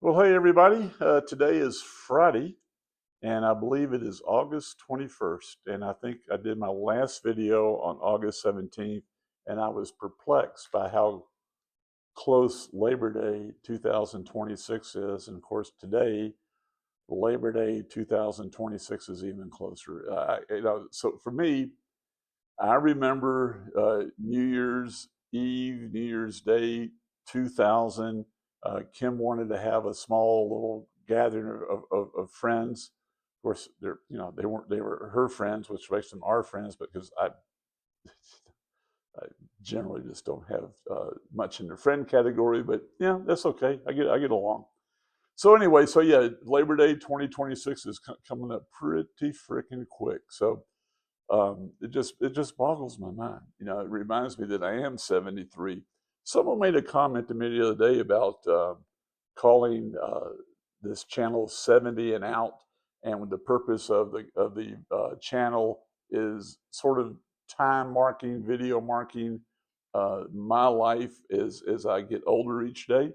Well, hey everybody. Today is Friday, and I believe it is August 21st. And I think I did my last video on August 17th, and I was perplexed by how close Labor Day 2026 is. And of course, today, Labor Day 2026 is even closer. So for me, I remember New Year's Eve, New Year's Day 2000. Kim wanted to have a small little gathering of friends. Of course, they were her friends, which makes them our friends, because I generally just don't have much in the friend category. But yeah, that's okay. I get along. So anyway, so yeah, Labor Day 2026 is coming up pretty freaking quick. So it just boggles my mind. It reminds me that I am 73. Someone made a comment to me the other day about calling this channel 70 and out, and the purpose of the channel is sort of time marking, video marking my life as I get older each day,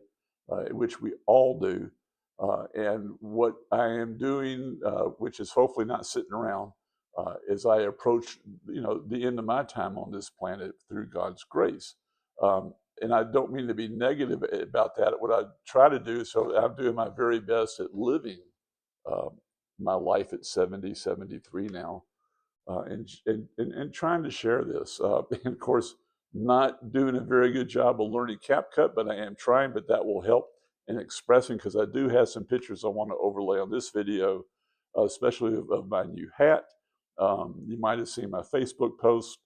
which we all do. And what I am doing, which is hopefully not sitting around, as I approach, the end of my time on this planet through God's grace. And I don't mean to be negative about that. What I try to do, so I'm doing my very best at living uh, my life at 70, 73 now, and trying to share this. And of course, not doing a very good job of learning CapCut, but I am trying, but that will help in expressing, because I do have some pictures I want to overlay on this video, especially of my new hat. You might have seen my Facebook post.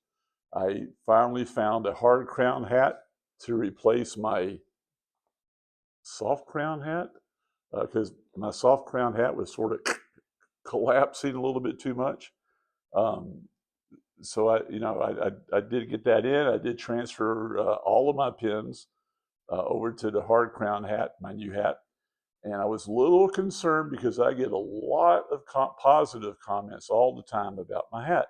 I finally found a hard crown hat to replace my soft crown hat, because my soft crown hat was sort of collapsing a little bit too much. Um, so I did get that in. I did transfer all of my pins over to the hard crown hat, my new hat. And I was a little concerned because I get a lot of positive comments all the time about my hat.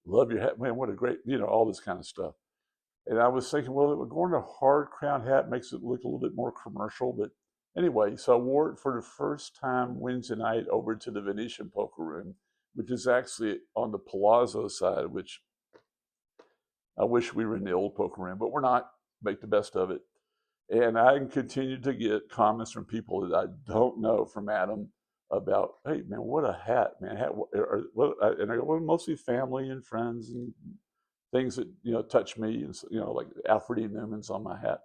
Love your hat, man. What a great, all this kind of stuff. And I was thinking, well, going to a hard crown hat makes it look a little bit more commercial. But anyway, so I wore it for the first time Wednesday night over to the Venetian Poker Room, which is actually on the Palazzo side, which I wish we were in the old poker room, but we're not. Make the best of it. And I continue to get comments from people that I don't know from Adam about, hey, man, what a hat, man. And I go, well, mostly family and friends and things that, touch me. And, like Alfred E. Newman's on my hat,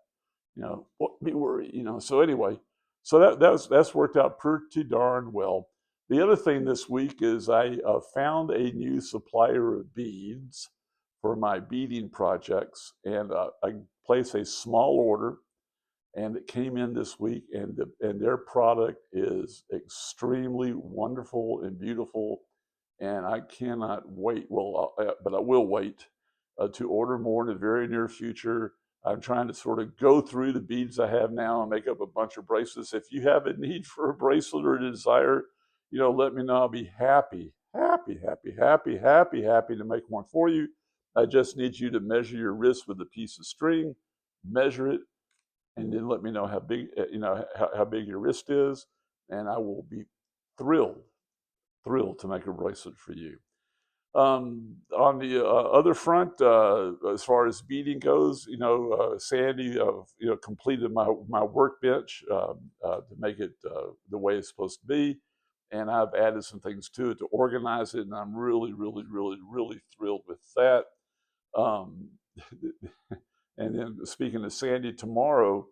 what be worried, So anyway, so that's worked out pretty darn well. The other thing this week is I found a new supplier of beads for my beading projects, and I placed a small order, and it came in this week, and their product is extremely wonderful and beautiful, and I cannot wait. Well, but I will wait to order more in the very near future. I'm trying to sort of go through the beads I have now and make up a bunch of bracelets. If you have a need for a bracelet or a desire, let me know. I'll be happy to make one for you. I just need you to measure your wrist with a piece of string, measure it, and then let me know how big, how big your wrist is, and I will be thrilled to make a bracelet for you. On the other front, as far as beading goes, Sandy, completed my workbench to make it the way it's supposed to be, and I've added some things to it to organize it, and I'm really, really, really, really thrilled with that. Um, and then speaking of Sandy, tomorrow,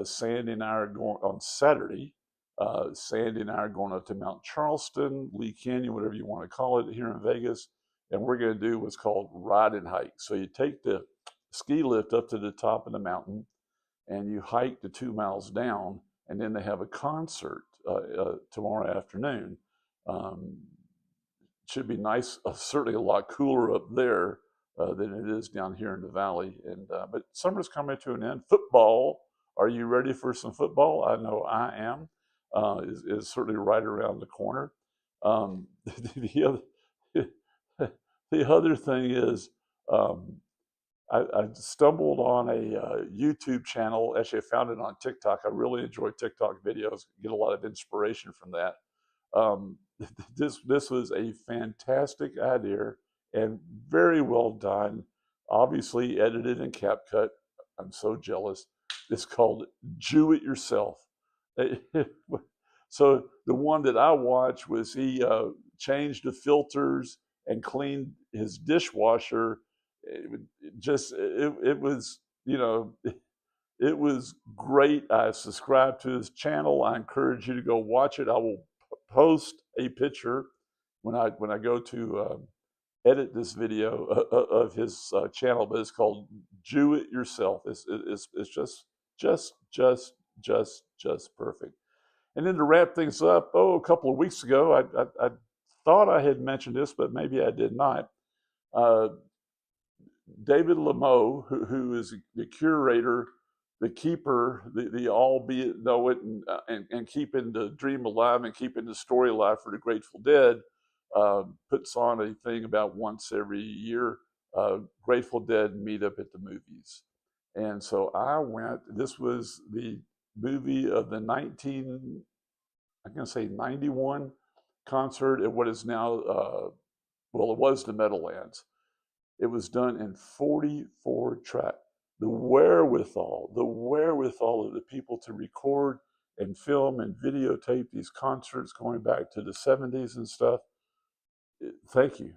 Sandy and I are going on Saturday. Sandy and I are going up to Mount Charleston, Lee Canyon, whatever you want to call it, here in Vegas, and we're going to do what's called ride and hike. So you take the ski lift up to the top of the mountain, and you hike the 2 miles down, and then they have a concert tomorrow afternoon. Um, should be nice. Certainly a lot cooler up there than it is down here in the valley. And but summer's coming to an end. Football. Are you ready for some football? I know I am. Is certainly right around the corner. Um, the other the other thing is, um, I stumbled on a YouTube channel. Actually, I found it on TikTok. I really enjoy TikTok videos. Get a lot of inspiration from that. Um, this was a fantastic idea and very well done. Obviously edited in CapCut. I'm so jealous. It's called "Jew It Yourself." So the one that I watched was he changed the filters and cleaned his dishwasher. It was, you know, it was great. I subscribed to his channel. I encourage you to go watch it. I will post a picture when I go to edit this video of his channel, but it's called "Jew It Yourself." It's just perfect. And then to wrap things up, a couple of weeks ago, I thought I had mentioned this, but maybe I did not. Uh, David Lameau, who is the curator, the keeper, the albeit know it, and keeping the dream alive and keeping the story alive for the Grateful Dead, puts on a thing about once every year, Grateful Dead meetup at the movies. And so I went. This was the movie of the I'm going to say 91 concert at what is now, well, it was the Meadowlands. It was done in 44 track. The wherewithal of the people to record and film and videotape these concerts going back to the 70s and stuff. Thank you.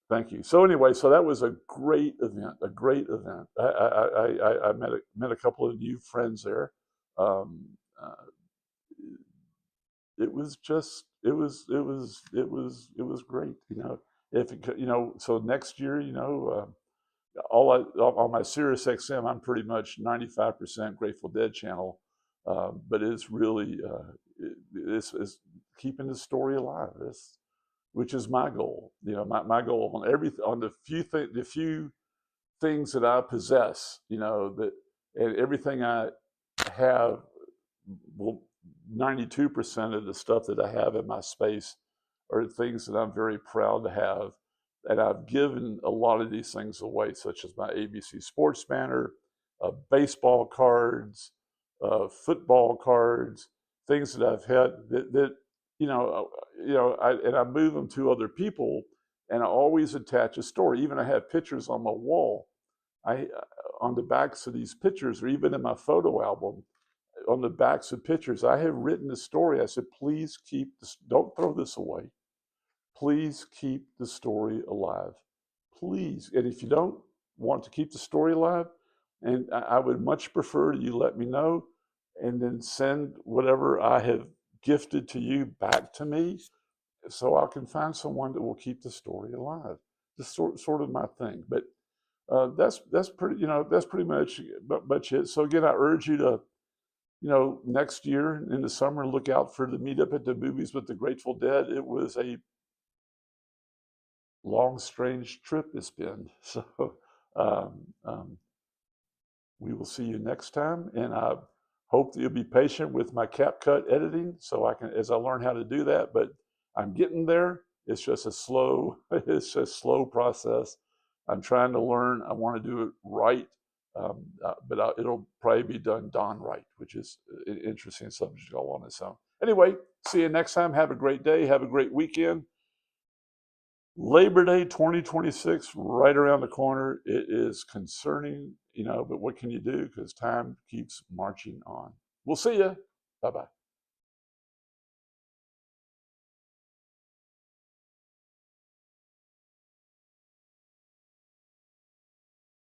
Thank you. So anyway, so that was a great event, a great event. I met a couple of new friends there. Um, uh, it was just, it was great. If it, so next year, on my Sirius XM, I'm pretty much 95% Grateful Dead channel, but it's really it's keeping the story alive. Which is my goal. My goal on the few things that I possess. That and everything I have. Well, 92% of the stuff that I have in my space are things that I'm very proud to have. And I've given a lot of these things away, such as my ABC Sports Banner, baseball cards, football cards, things that I've had that I move them to other people, and I always attach a story. Even I have pictures on my wall. On the backs of these pictures, or even in my photo album, on the backs of pictures, I have written a story. I said, please keep this, don't throw this away. Please keep the story alive. Please. And if you don't want to keep the story alive, and I would much prefer you let me know and then send whatever I have gifted to you back to me so I can find someone that will keep the story alive. This sort of my thing. But that's pretty, that's pretty much it. So again, I urge you to, next year in the summer, look out for the meetup at the movies with the Grateful Dead. It was a long, strange trip it's been. So we will see you next time. And I hope that you'll be patient with my CapCut editing so as I learn how to do that. But I'm getting there. It's just a slow process. I'm trying to learn. I want to do it right. But it'll probably be done right, which is an interesting subject all on its own. Anyway, see you next time. Have a great day. Have a great weekend. Labor Day 2026, right around the corner. It is concerning, but what can you do? Because time keeps marching on. We'll see you. Bye-bye.